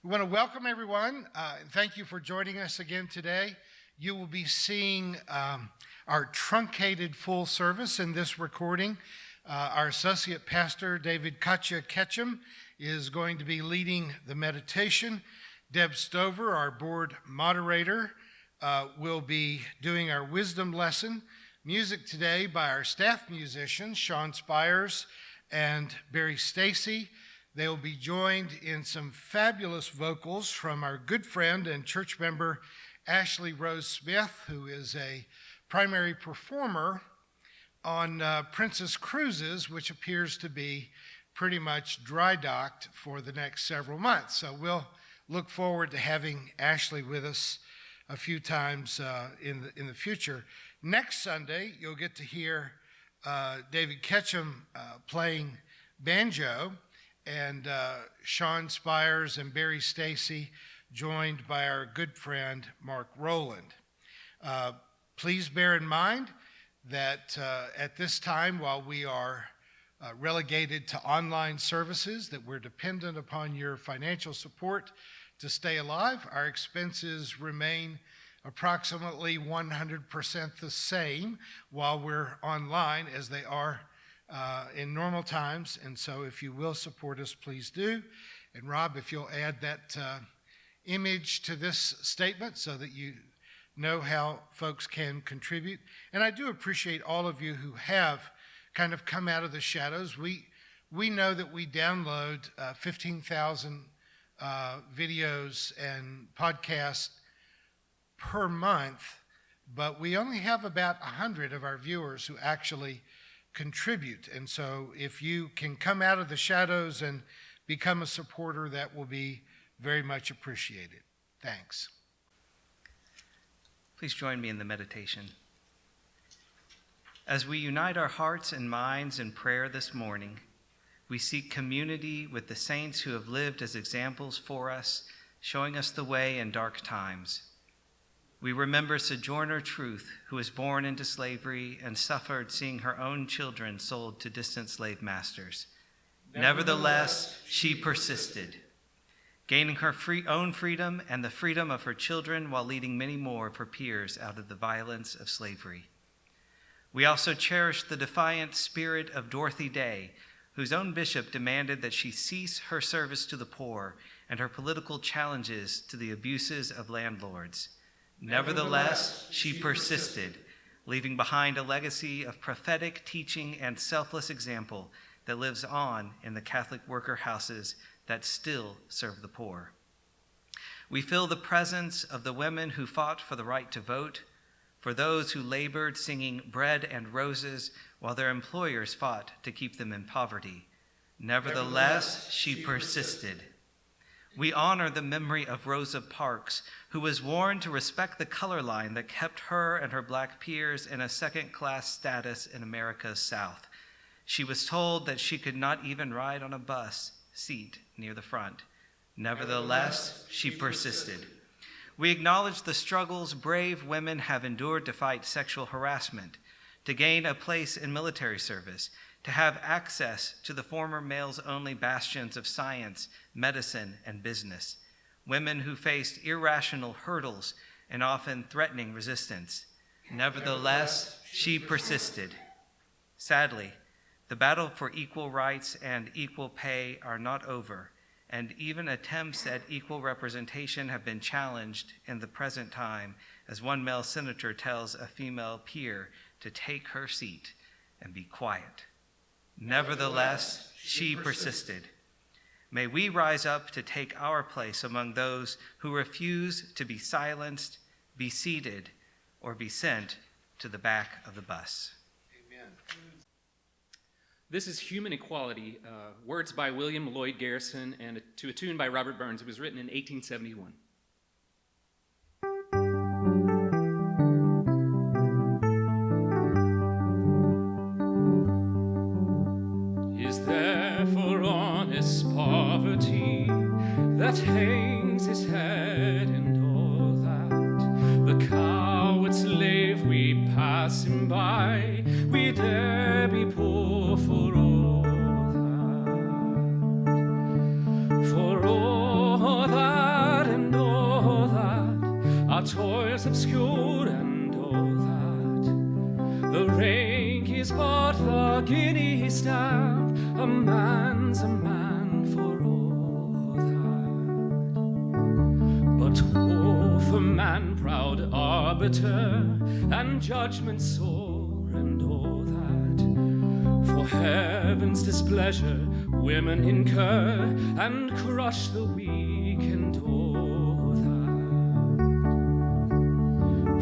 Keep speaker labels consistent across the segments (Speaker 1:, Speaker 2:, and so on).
Speaker 1: We want to welcome everyone and thank you for joining us again today. You will be seeing our truncated full service in this recording. Our associate pastor, David Katja Ketchum, is going to be leading the meditation. Deb Stover, our board moderator, will be doing our wisdom lesson. Music today by our staff musicians, Sean Spires and Barry Stacy. They will be joined in some fabulous vocals from our good friend and church member, Ashley Rose Smith, who is a primary performer on Princess Cruises, which appears to be pretty much dry docked for the next several months. So we'll look forward to having Ashley with us a few times in the future. Next Sunday, you'll get to hear David Ketchum playing banjo, and Sean Spires and Barry Stacy, joined by our good friend Mark Rowland. Please bear in mind that at this time, while we are relegated to online services, that we're dependent upon your financial support to stay alive. Our expenses remain approximately 100% the same while we're online as they are in normal times, and so if you will support us, please do. And Rob, if you'll add that image to this statement so that you know how folks can contribute. And I do appreciate all of you who have kind of come out of the shadows. We know that we download 15,000 videos and podcasts per month, but we only have about 100 of our viewers who actually contribute. And so if you can come out of the shadows and become a supporter, that will be very much appreciated. Thanks.
Speaker 2: Please join me in the meditation. As we unite our hearts and minds in prayer this morning, we seek community with the saints who have lived as examples for us, showing us the way in dark times. We remember Sojourner Truth, who was born into slavery and suffered seeing her own children sold to distant slave masters. Nevertheless, she persisted, gaining her own freedom and the freedom of her children while leading many more of her peers out of the violence of slavery. We also cherish the defiant spirit of Dorothy Day, whose own bishop demanded that she cease her service to the poor and her political challenges to the abuses of landlords. Nevertheless, she persisted, leaving behind a legacy of prophetic teaching and selfless example that lives on in the Catholic worker houses that still serve the poor. We feel the presence of the women who fought for the right to vote, for those who labored singing bread and roses while their employers fought to keep them in poverty. Nevertheless, she persisted. We honor the memory of Rosa Parks, who was warned to respect the color line that kept her and her black peers in a second-class status in America's South. She was told that she could not even ride on a bus seat near the front. Nevertheless, she persisted. We acknowledge the struggles brave women have endured to fight sexual harassment, to gain a place in military service, to have access to the former males-only bastions of science, medicine, and business, women who faced irrational hurdles and often threatening resistance. Nevertheless, she persisted. Sadly, the battle for equal rights and equal pay are not over, and even attempts at equal representation have been challenged in the present time, as one male senator tells a female peer to take her seat and be quiet. Nevertheless, she persisted. May we rise up to take our place among those who refuse to be silenced, be seated, or be sent to the back of the bus.
Speaker 1: Amen.
Speaker 3: This is Human Equality, words by William Lloyd Garrison and to a tune by Robert Burns. It was written in 1871. Is there for honest poverty that hangs his head and all that? The coward slave we pass him by, we dare be poor for all that. For all that squares obscure and all that. The rank is but the guinea stamp, a man's a man for all that. But woe for man, proud arbiter, and judgment sore and all that. For heaven's displeasure women incur and crush the weak and all that.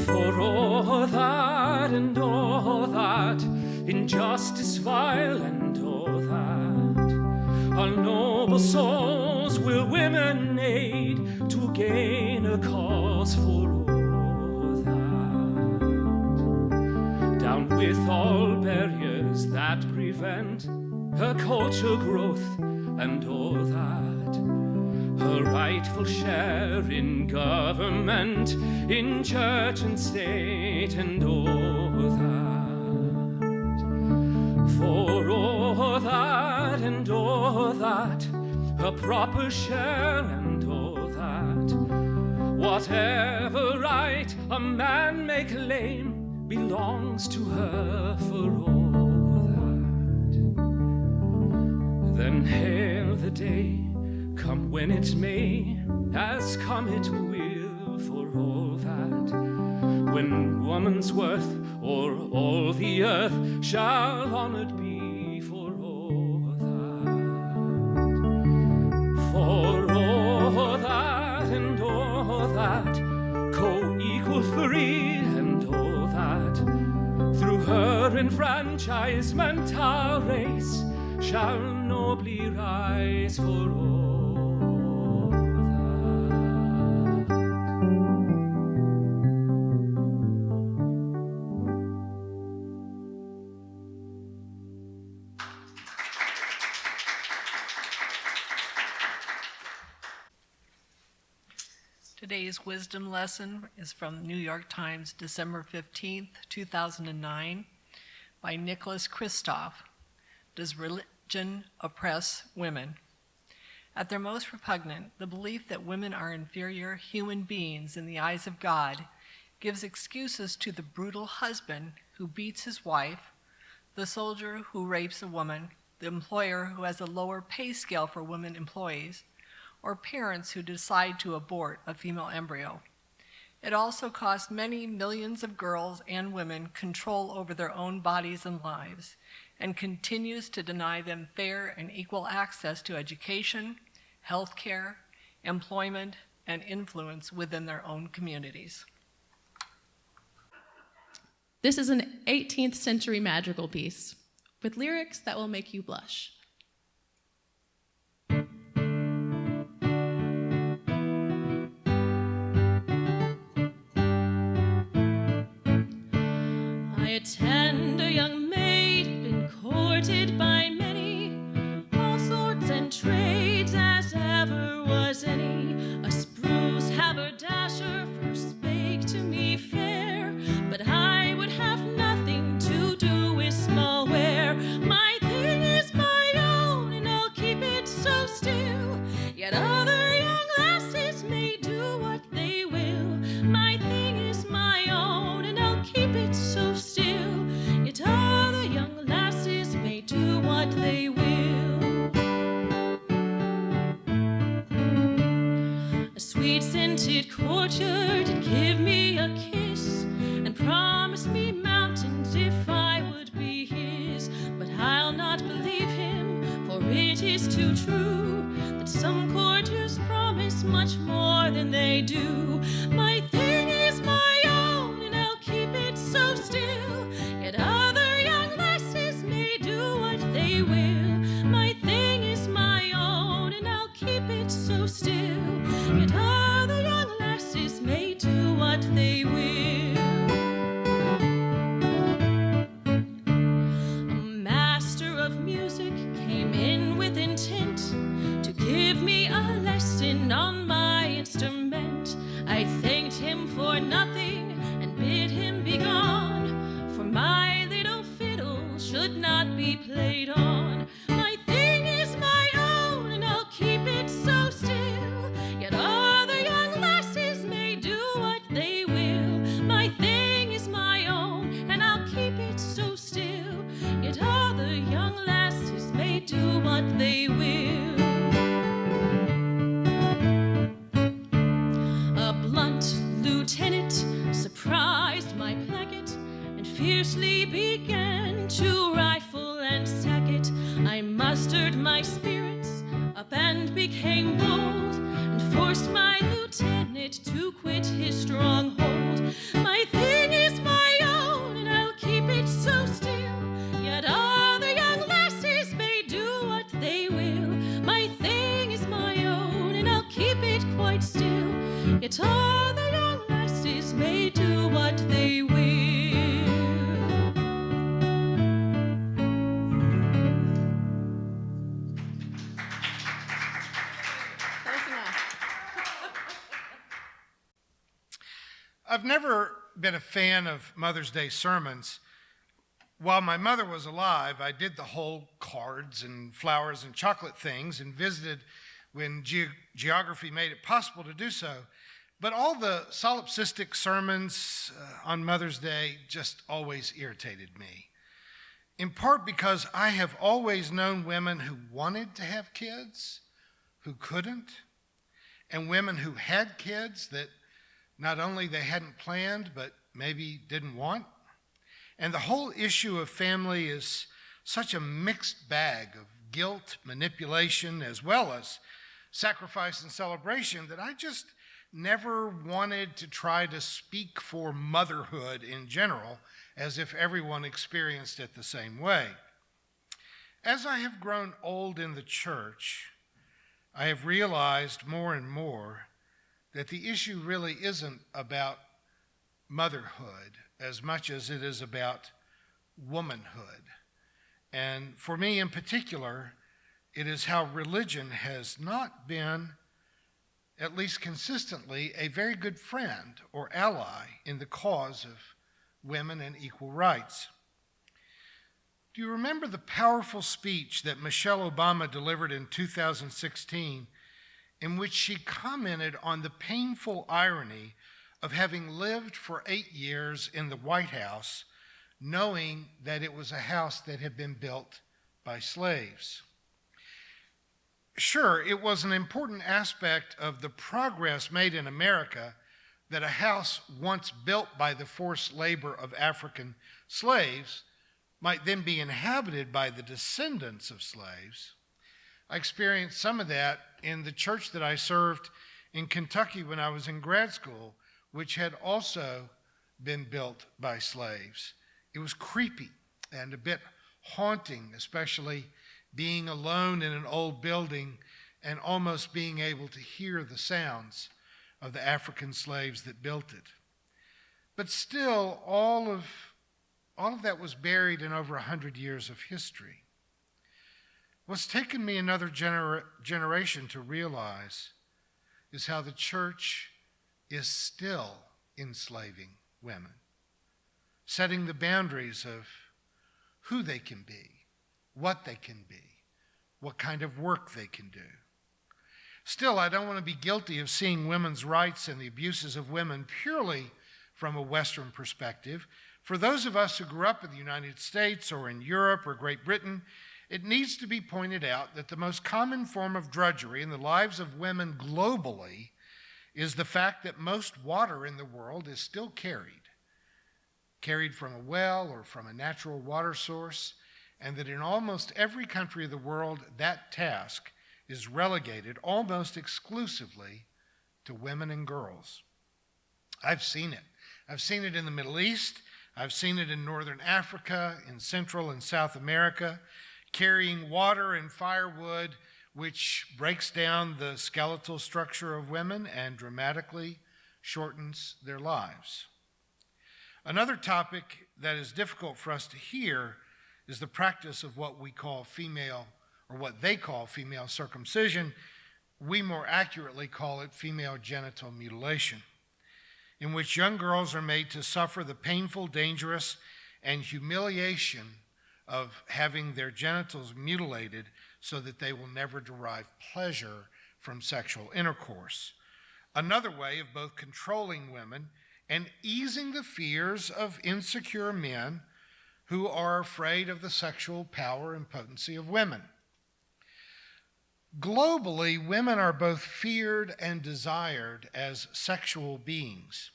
Speaker 3: For all that and all that, injustice vile and all that, our noble souls will women aid to gain a cause for all that. Down with all barriers that prevent her culture growth and all that, her rightful share in government, in church and state and all that. For all that and all that, her proper share and all that, whatever right a man may claim belongs to her for all. Then hail the day, come when it may, as come it will for all that, when woman's worth o'er all the earth shall honored be for all that. For all that and all that, co-equal free and all that, through her enfranchisement our race shall nobly rise for all that.
Speaker 4: Today's wisdom lesson is from New York Times, December 15th, 2009, by Nicholas Kristof. Does religion oppress women? At their most repugnant, the belief that women are inferior human beings in the eyes of God gives excuses to the brutal husband who beats his wife, the soldier who rapes a woman, the employer who has a lower pay scale for women employees, or parents who decide to abort a female embryo. It also costs many millions of girls and women control over their own bodies and lives, and continues to deny them fair and equal access to education, health care, employment, and influence within their own communities.
Speaker 5: This is an 18th century madrigal piece with lyrics that will make you blush. I attend a young maid, been courted by many, all sorts and trades as ever was any. A spruce haberdasher first spake to me fair, but I would have nothing to do with small ware. My thing is my own, and I'll keep it so still, yet other young lasses may do what they will. My thing is my own, and I'll keep it so still, yet other young lasses may do what they will. A sweet-scented courtier did give me a kiss and promised me mountains if I would be his. But I'll not believe him, for it is too true that some courtiers promise much more than they do. My thing is my own, and I'll keep it so still, yet other young lasses may do what they will. My thing is my own, and I'll keep it so still, yet other young lasses may do what they will. A master of music came in with intent to give me a lesson on my instrument. I thanked him for nothing and bid him be gone, for my little fiddle should not be played on. My thing is my own, and I'll keep it so still, yet other young lasses may do what they will. fiercely began to rifle and sack it. I mustered my spirits up and became bold, and forced my lieutenant to quit his stronghold. My thing is my own, and I'll keep it so still, yet other young lasses may do what they will. My thing is my own, and I'll keep it quite still, yet other young lasses may do what they will.
Speaker 1: I've never been a fan of Mother's Day sermons. While my mother was alive, I did the whole cards and flowers and chocolate things and visited when geography made it possible to do so. But all the solipsistic sermons on Mother's Day just always irritated me, in part because I have always known women who wanted to have kids, who couldn't, and women who had kids that not only they hadn't planned, but maybe didn't want. And the whole issue of family is such a mixed bag of guilt, manipulation, as well as sacrifice and celebration that I just never wanted to try to speak for motherhood in general, as if everyone experienced it the same way. As I have grown old in the church, I have realized more and more that the issue really isn't about motherhood as much as it is about womanhood. And for me in particular, it is how religion has not been, at least consistently, a very good friend or ally in the cause of women and equal rights. Do you remember the powerful speech that Michelle Obama delivered in 2016, in which she commented on the painful irony of having lived for 8 years in the White House, knowing that it was a house that had been built by slaves? Sure, it was an important aspect of the progress made in America that a house once built by the forced labor of African slaves might then be inhabited by the descendants of slaves. I experienced some of that in the church that I served in Kentucky when I was in grad school, which had also been built by slaves. It was creepy and a bit haunting, especially being alone in an old building and almost being able to hear the sounds of the African slaves that built it. But still, all of that was buried in over 100 years of history. What's taken me another generation to realize is how the church is still enslaving women, setting the boundaries of who they can be, what they can be, what kind of work they can do. Still, I don't want to be guilty of seeing women's rights and the abuses of women purely from a Western perspective. For those of us who grew up in the United States or in Europe or Great Britain, it needs to be pointed out that the most common form of drudgery in the lives of women globally is the fact that most water in the world is still carried from a well or from a natural water source, and that in almost every country of the world, that task is relegated almost exclusively to women and girls. I've seen it. I've seen it in the Middle East. I've seen it in Northern Africa, in Central and South America, carrying water and firewood, which breaks down the skeletal structure of women and dramatically shortens their lives. Another topic that is difficult for us to hear is the practice of what we call female, or what they call female circumcision. We more accurately call it female genital mutilation, in which young girls are made to suffer the painful, dangerous, and humiliation of having their genitals mutilated so that they will never derive pleasure from sexual intercourse. Another way of both controlling women and easing the fears of insecure men who are afraid of the sexual power and potency of women. Globally, women are both feared and desired as sexual beings.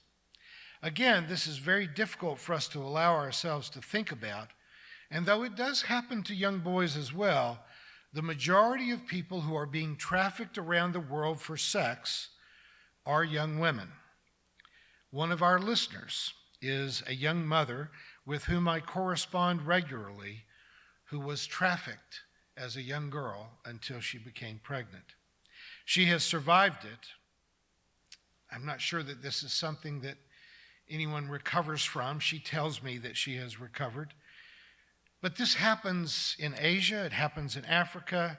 Speaker 1: Again, this is very difficult for us to allow ourselves to think about, and though it does happen to young boys as well, the majority of people who are being trafficked around the world for sex are young women. One of our listeners is a young mother with whom I correspond regularly who was trafficked as a young girl until she became pregnant. She has survived it. I'm not sure that this is something that anyone recovers from. She tells me that she has recovered. But this happens in Asia, it happens in Africa,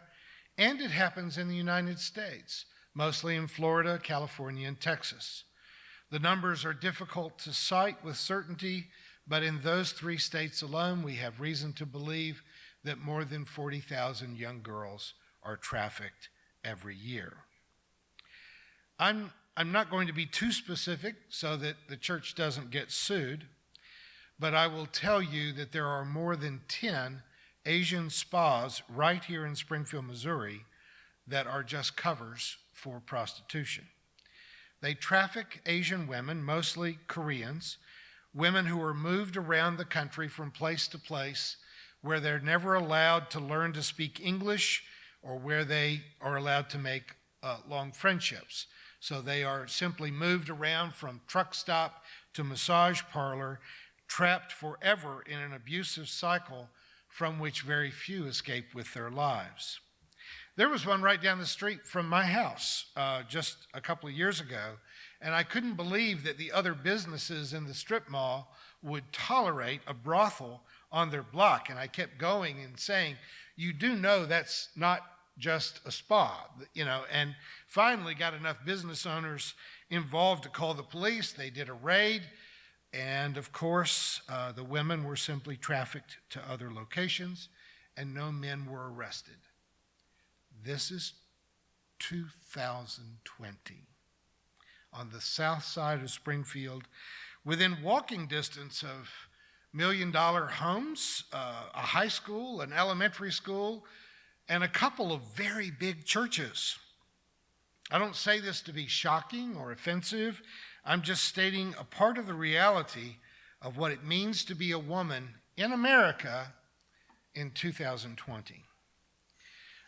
Speaker 1: and it happens in the United States, mostly in Florida, California, and Texas. The numbers are difficult to cite with certainty, but in those 3 states alone, we have reason to believe that more than 40,000 young girls are trafficked every year. I'm not going to be too specific so that the church doesn't get sued, but I will tell you that there are more than 10 Asian spas right here in Springfield, Missouri, that are just covers for prostitution. They traffic Asian women, mostly Koreans, women who are moved around the country from place to place where they're never allowed to learn to speak English or where they are allowed to make long friendships. So they are simply moved around from truck stop to massage parlor, trapped forever in an abusive cycle from which very few escape with their lives. There was one right down the street from my house just a couple of years ago, and I couldn't believe that the other businesses in the strip mall would tolerate a brothel on their block. And I kept going and saying, you do know that's not just a spa, and finally got enough business owners involved to call the police. They did a raid. And of course, the women were simply trafficked to other locations, and no men were arrested. This is 2020. On the south side of Springfield, within walking distance of million-dollar homes, a high school, an elementary school, and a couple of very big churches. I don't say this to be shocking or offensive. I'm just stating a part of the reality of what it means to be a woman in America in 2020.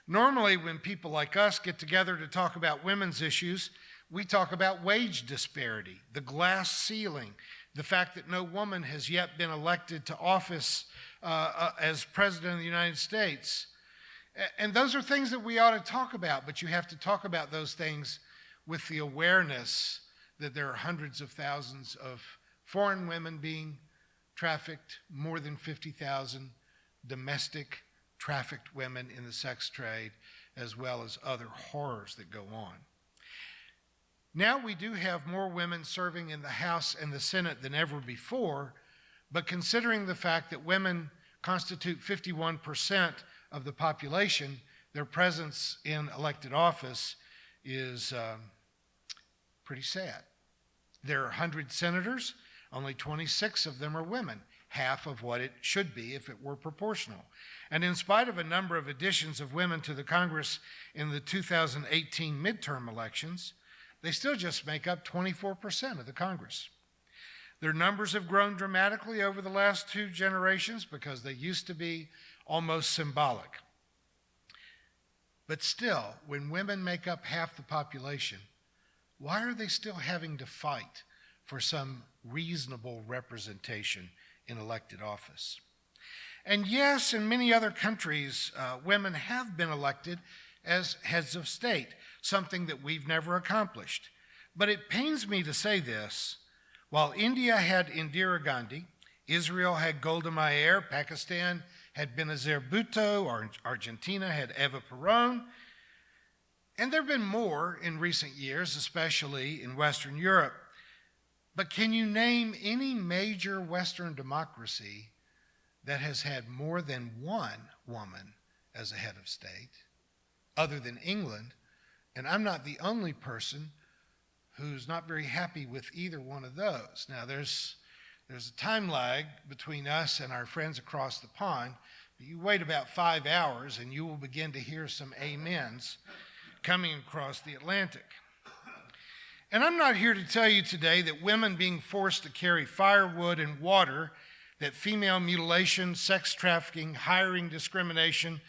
Speaker 1: Normally, when people like us get together to talk about women's issues, we talk about wage disparity, the glass ceiling, the fact that no woman has yet been elected to office as president of the United States. And those are things that we ought to talk about, but you have to talk about those things with the awareness that there are hundreds of thousands of foreign women being trafficked, more than 50,000 domestic trafficked women in the sex trade, as well as other horrors that go on. Now we do have more women serving in the House and the Senate than ever before, but considering the fact that women constitute 51% of the population, their presence in elected office is pretty sad. There are 100 senators, only 26 of them are women, half of what it should be if it were proportional. And in spite of a number of additions of women to the Congress in the 2018 midterm elections, they still just make up 24% of the Congress. Their numbers have grown dramatically over the last 2 generations because they used to be almost symbolic. But still, when women make up half the population, why are they still having to fight for some reasonable representation in elected office? And yes, in many other countries, women have been elected as heads of state, something that we've never accomplished. But it pains me to say this, while India had Indira Gandhi, Israel had Golda Meir, Pakistan had Benazir Bhutto, Argentina had Eva Perón, and there have been more in recent years, especially in Western Europe. But can you name any major Western democracy that has had more than one woman as a head of state, other than England? And I'm not the only person who's not very happy with either one of those. Now, there's a time lag between us and our friends across the pond. But you wait about 5 hours and you will begin to hear some amens coming across the Atlantic. And I'm not here to tell you today that women being forced to carry firewood and water, that female mutilation, sex trafficking, hiring discrimination,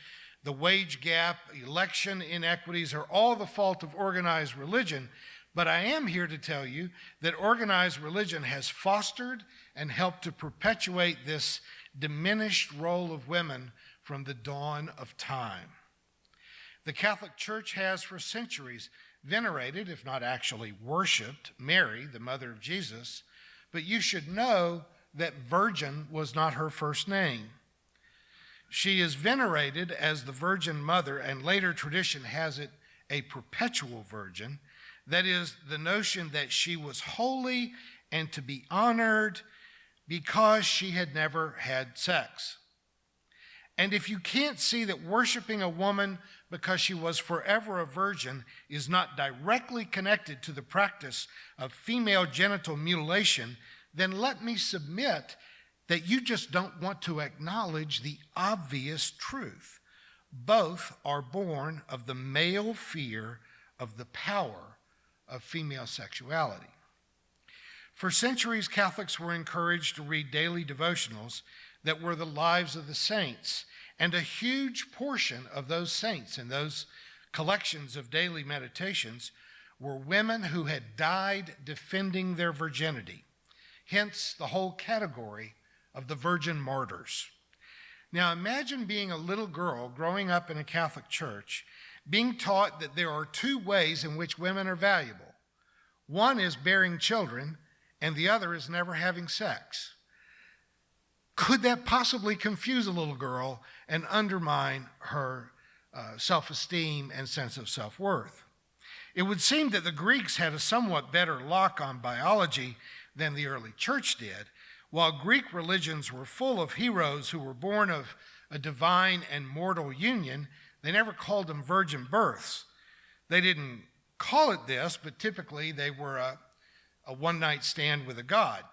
Speaker 1: the wage gap, election inequities are all the fault of organized religion. But I am here to tell you that organized religion has fostered and helped to perpetuate this diminished role of women from the dawn of time. The Catholic Church has for centuries venerated, if not actually worshiped, Mary, the mother of Jesus, but you should know that virgin was not her first name. She is venerated as the Virgin Mother, and later tradition has it a perpetual virgin. That is, the notion that she was holy and to be honored because she had never had sex. And if you can't see that worshiping a woman because she was forever a virgin is not directly connected to the practice of female genital mutilation, then let me submit that you just don't want to acknowledge the obvious truth. Both are born of the male fear of the power of female sexuality. For centuries, Catholics were encouraged to read daily devotionals that were the lives of the saints, and a huge portion of those saints in those collections of daily meditations were women who had died defending their virginity, hence the whole category of the virgin martyrs. Now imagine being a little girl growing up in a Catholic church, being taught that there are two ways in which women are valuable. One is bearing children, and the other is never having sex. Could that possibly confuse a little girl and undermine her self-esteem and sense of self-worth? It would seem that the Greeks had a somewhat better lock on biology than the early church did. While Greek religions were full of heroes who were born of a divine and mortal union, they never called them virgin births. They didn't call it this, but typically they were a one-night stand with a god,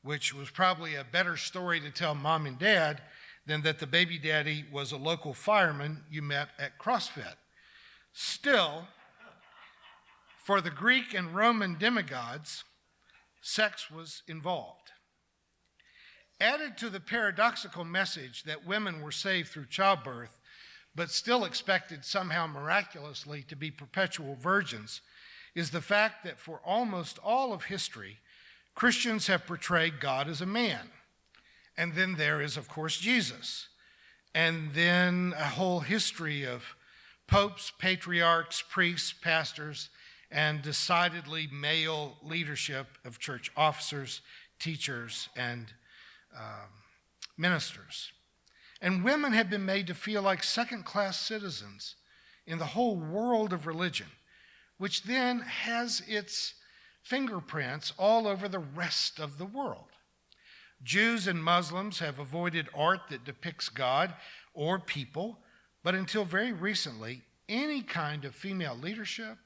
Speaker 1: which was probably a better story to tell mom and dad than that the baby daddy was a local fireman you met at CrossFit. Still, for the Greek and Roman demigods, sex was involved. Added to the paradoxical message that women were saved through childbirth, but still expected somehow miraculously to be perpetual virgins, is the fact that for almost all of history, Christians have portrayed God as a man. And then there is, of course, Jesus. And then a whole history of popes, patriarchs, priests, pastors, and decidedly male leadership of church officers, teachers, and ministers. And women have been made to feel like second-class citizens in the whole world of religion, which then has its fingerprints all over the rest of the world. Jews and Muslims have avoided art that depicts God or people, but until very recently, any kind of female leadership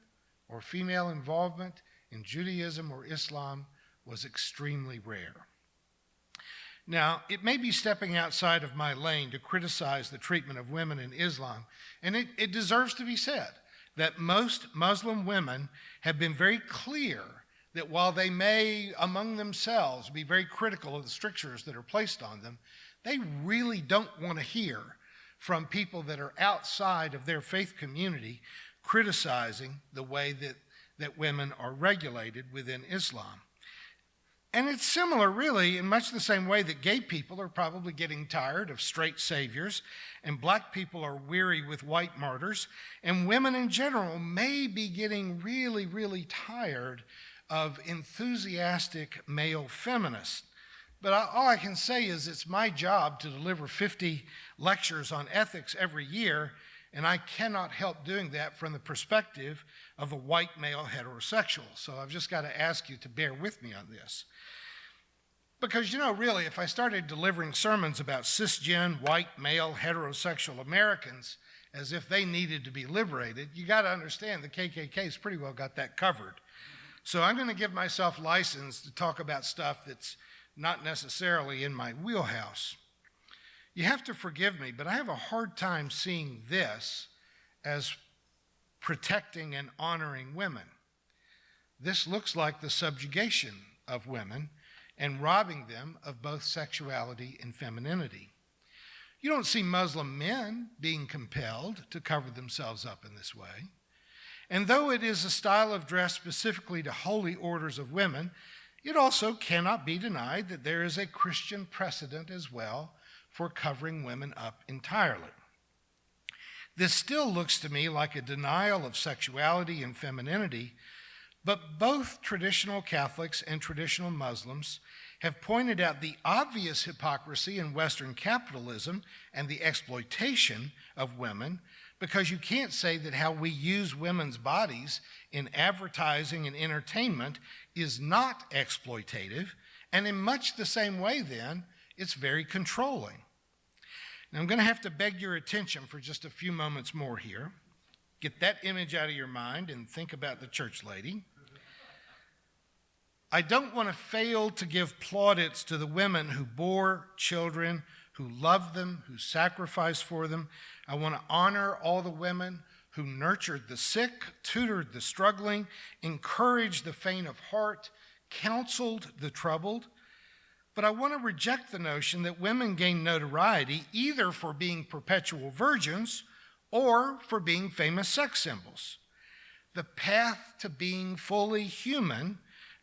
Speaker 1: or female involvement in Judaism or Islam was extremely rare. Now, it may be stepping outside of my lane to criticize the treatment of women in Islam, and it deserves to be said that most Muslim women have been very clear that while they may, among themselves, be very critical of the strictures that are placed on them, they really don't want to hear from people that are outside of their faith community criticizing the way that women are regulated within Islam. And it's similar, really, in much the same way that gay people are probably getting tired of straight saviors, and black people are weary with white martyrs, and women in general may be getting really, really tired of enthusiastic male feminists. But all I can say is it's my job to deliver 50 lectures on ethics every year, and I cannot help doing that from the perspective of a white male heterosexual. So I've just got to ask you to bear with me on this. Because, really, if I started delivering sermons about cisgen, white, male, heterosexual Americans as if they needed to be liberated, you got to understand the KKK's pretty well got that covered. So I'm going to give myself license to talk about stuff that's not necessarily in my wheelhouse. You have to forgive me, but I have a hard time seeing this as protecting and honoring women. this looks like the subjugation of women and robbing them of both sexuality and femininity. You don't see Muslim men being compelled to cover themselves up in this way. And though it is a style of dress specifically to holy orders of women, it also cannot be denied that there is a Christian precedent as well for covering women up entirely. This still looks to me like a denial of sexuality and femininity, but both traditional Catholics and traditional Muslims have pointed out the obvious hypocrisy in Western capitalism and the exploitation of women, because you can't say that how we use women's bodies in advertising and entertainment is not exploitative, and in much the same way then, it's very controlling. Now I'm going to have to beg your attention for just a few moments more here. Get that image out of your mind and think about the church lady. I don't want to fail to give plaudits to the women who bore children, who loved them, who sacrificed for them. I want to honor all the women who nurtured the sick, tutored the struggling, encouraged the faint of heart, counseled the troubled. But I want to reject the notion that women gain notoriety either for being perpetual virgins or for being famous sex symbols. The path to being fully human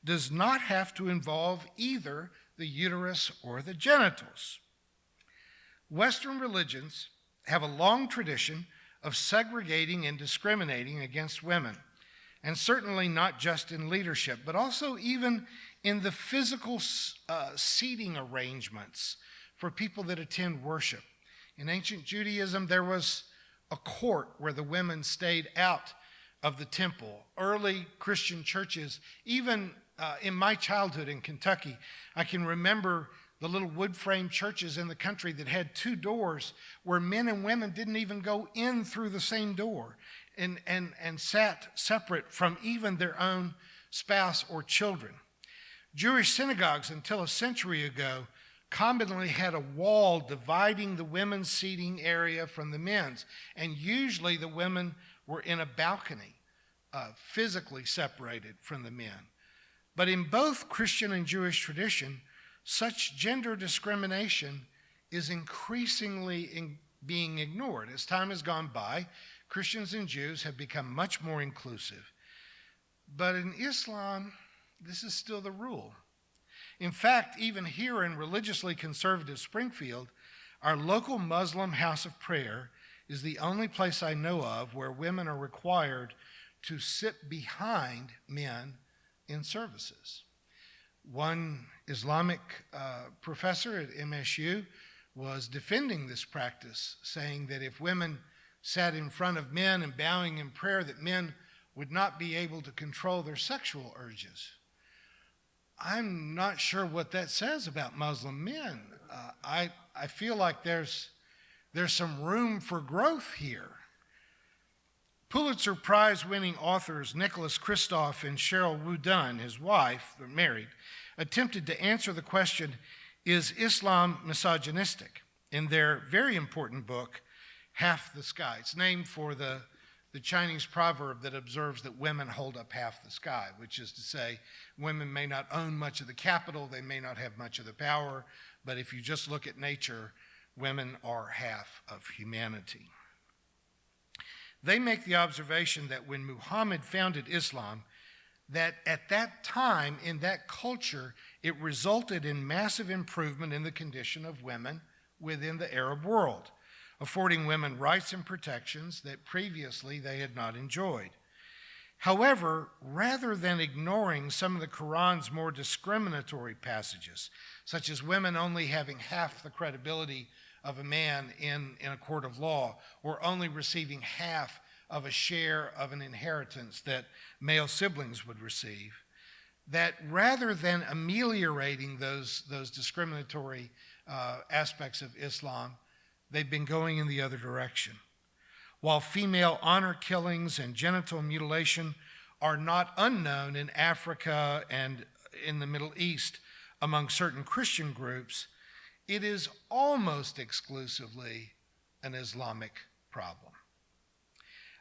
Speaker 1: does not have to involve either the uterus or the genitals. Western religions have a long tradition of segregating and discriminating against women, and certainly not just in leadership, but also even in the physical seating arrangements for people that attend worship. In ancient Judaism, there was a court where the women stayed out of the temple. Early Christian churches, even in my childhood in Kentucky, I can remember the little wood frame churches in the country that had two doors where men and women didn't even go in through the same door and sat separate from even their own spouse or children. Jewish synagogues until a century ago commonly had a wall dividing the women's seating area from the men's, and usually the women were in a balcony, physically separated from the men. But in both Christian and Jewish tradition, such gender discrimination is increasingly being ignored. As time has gone by, Christians and Jews have become much more inclusive. But in Islam, this is still the rule. In fact, even here in religiously conservative Springfield, our local Muslim house of prayer is the only place I know of where women are required to sit behind men in services. One Islamic professor at MSU was defending this practice, saying that if women sat in front of men and bowing in prayer, that men would not be able to control their sexual urges. I'm not sure what that says about Muslim men. I feel like there's some room for growth here. Pulitzer Prize-winning authors Nicholas Kristof and Cheryl Wu-Dunn, his wife, they're married, attempted to answer the question, is Islam misogynistic, in their very important book, Half the Sky. It's named for the Chinese proverb that observes that women hold up half the sky, which is to say women may not own much of the capital, they may not have much of the power, but if you just look at nature, women are half of humanity. They make the observation that when Muhammad founded Islam, that at that time, in that culture, it resulted in massive improvement in the condition of women within the Arab world, affording women rights and protections that previously they had not enjoyed. However, rather than ignoring some of the Quran's more discriminatory passages, such as women only having half the credibility of a man in a court of law, or only receiving half of a share of an inheritance that male siblings would receive, that rather than ameliorating those discriminatory aspects of Islam, they've been going in the other direction. While female honor killings and genital mutilation are not unknown in Africa and in the Middle East among certain Christian groups, it is almost exclusively an Islamic problem.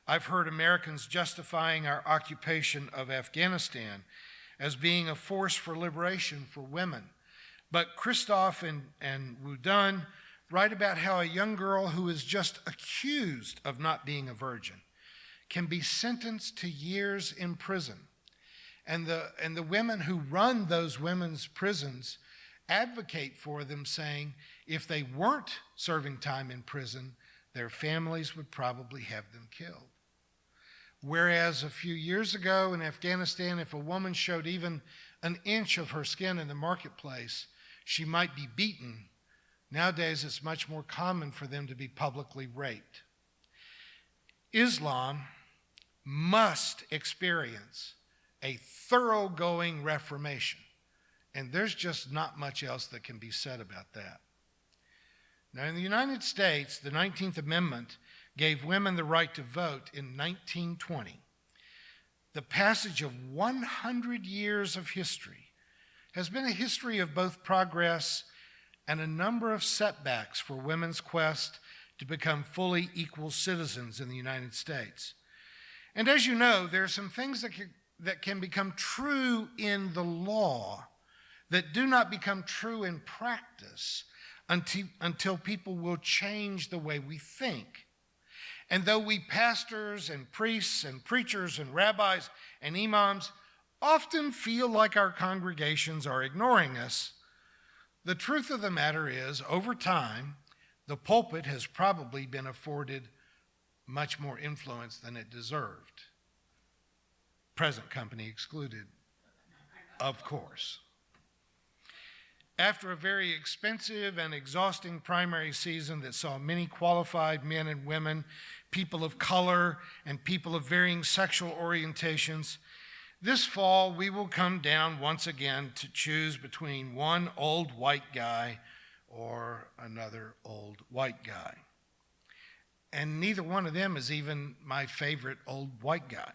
Speaker 1: I've heard Americans justifying our occupation of Afghanistan as being a force for liberation for women. But Christoph and Wudun write about how a young girl who is just accused of not being a virgin can be sentenced to years in prison. And the women who run those women's prisons advocate for them, saying if they weren't serving time in prison, their families would probably have them killed. Whereas a few years ago in Afghanistan, if a woman showed even an inch of her skin in the marketplace, she might be beaten. Nowadays, it's much more common for them to be publicly raped. Islam must experience a thoroughgoing reformation, and there's just not much else that can be said about that. Now, in the United States, the 19th Amendment gave women the right to vote in 1920. The passage of 100 years of history has been a history of both progress and a number of setbacks for women's quest to become fully equal citizens in the United States. And as you know, there are some things that can become true in the law that do not become true in practice until people will change the way we think. And though we pastors and priests and preachers and rabbis and imams often feel like our congregations are ignoring us, the truth of the matter is, over time, the pulpit has probably been afforded much more influence than it deserved. Present company excluded, of course. After a very expensive and exhausting primary season that saw many qualified men and women, people of color, and people of varying sexual orientations, this fall we will come down once again to choose between one old white guy or another old white guy. And neither one of them is even my favorite old white guy.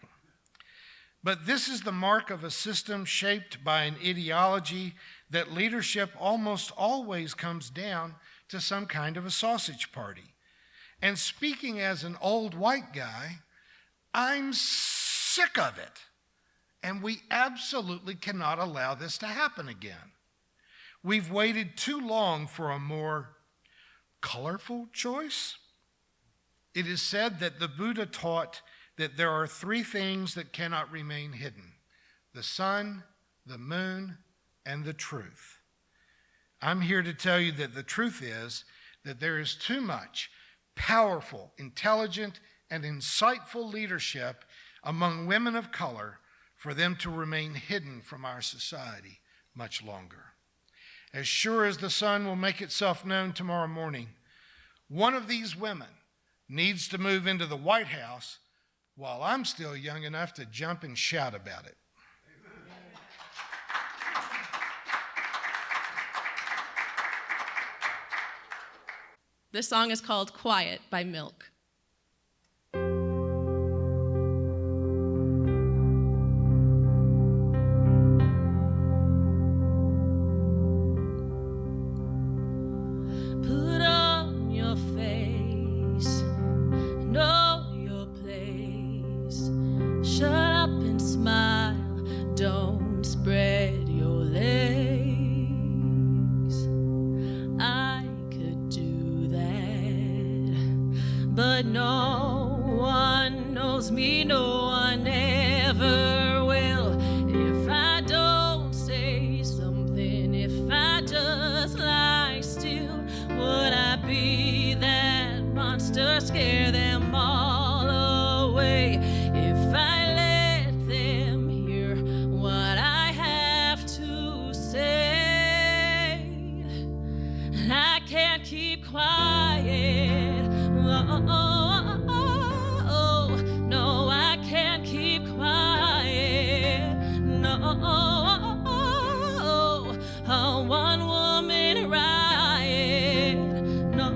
Speaker 1: But this is the mark of a system shaped by an ideology that leadership almost always comes down to some kind of a sausage party. And speaking as an old white guy, I'm sick of it. And we absolutely cannot allow this to happen again. We've waited too long for a more colorful choice. It is said that the Buddha taught that there are three things that cannot remain hidden: the sun, the moon, and the truth. I'm here to tell you that the truth is that there is too much powerful, intelligent, and insightful leadership among women of color for them to remain hidden from our society much longer. As sure as the sun will make itself known tomorrow morning, one of these women needs to move into the White House while I'm still young enough to jump and shout about it.
Speaker 5: This song is called Quiet by Milk. Put on your face, know your place. Shut up and smile, don't spread your legs. I could do that, but no one knows me, no one ever will. If I don't say something, if I just lie still, would I be that monster, scare them all away? If I let them hear what I have to say, and I can't keep quiet. Oh, no, I can't keep quiet. No, a one-woman riot. No,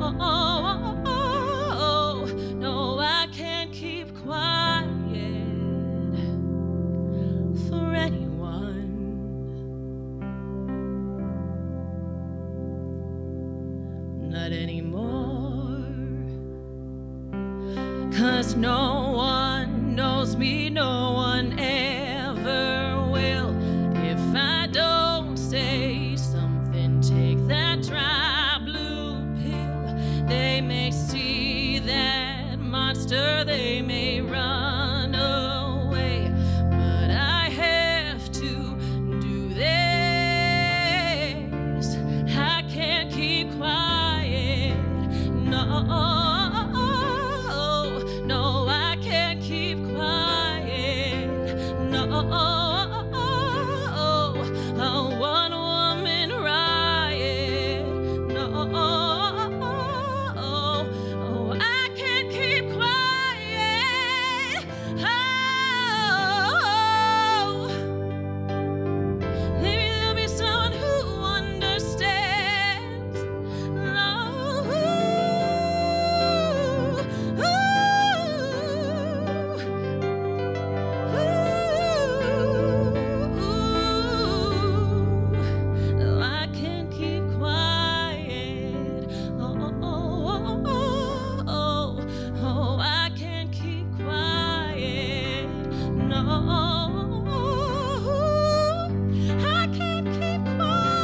Speaker 5: no, I can't keep quiet for anyone. Not anymore. me, no one ever will. If I don't say something, take that dry blue pill. They may see that monster, they may run away, but I have to do this. I can't keep quiet. No, no, I can't keep quiet. No, a one-woman riot. No, I can't keep quiet. Oh, maybe there'll be someone who understands. No, I can't keep quiet. Oh, I can't keep quiet. No, I can't keep quiet.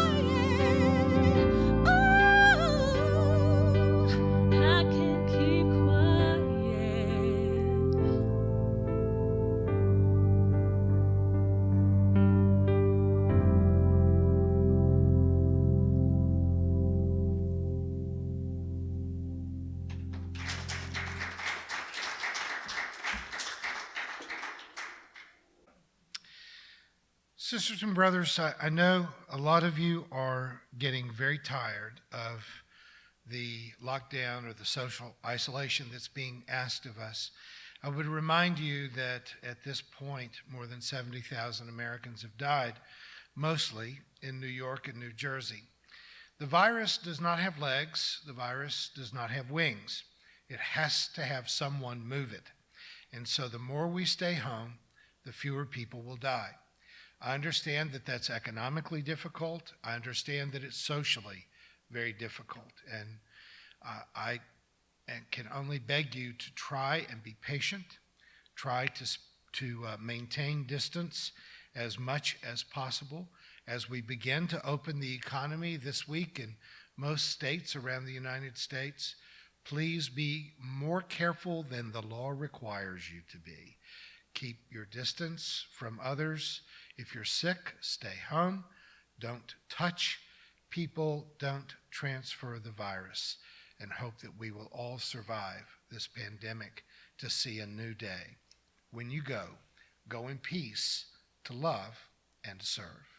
Speaker 5: Oh, I can't keep quiet.
Speaker 1: Sisters and brothers, I know a lot of you are getting very tired of the lockdown or the social isolation that's being asked of us. I would remind you that at this point, more than 70,000 Americans have died, mostly in New York and New Jersey. The virus does not have legs. The virus does not have wings. It has to have someone move it. And so the more we stay home, the fewer people will die. I understand that that's economically difficult. I understand that it's socially very difficult. And I can only beg you to try and be patient, try to maintain distance as much as possible. As we begin to open the economy this week in most states around the United States, please be more careful than the law requires you to be. Keep your distance from others. If you're sick, stay home. Don't touch people. Don't transfer the virus. And hope that we will all survive this pandemic to see a new day. When you go, go in peace to love and to serve.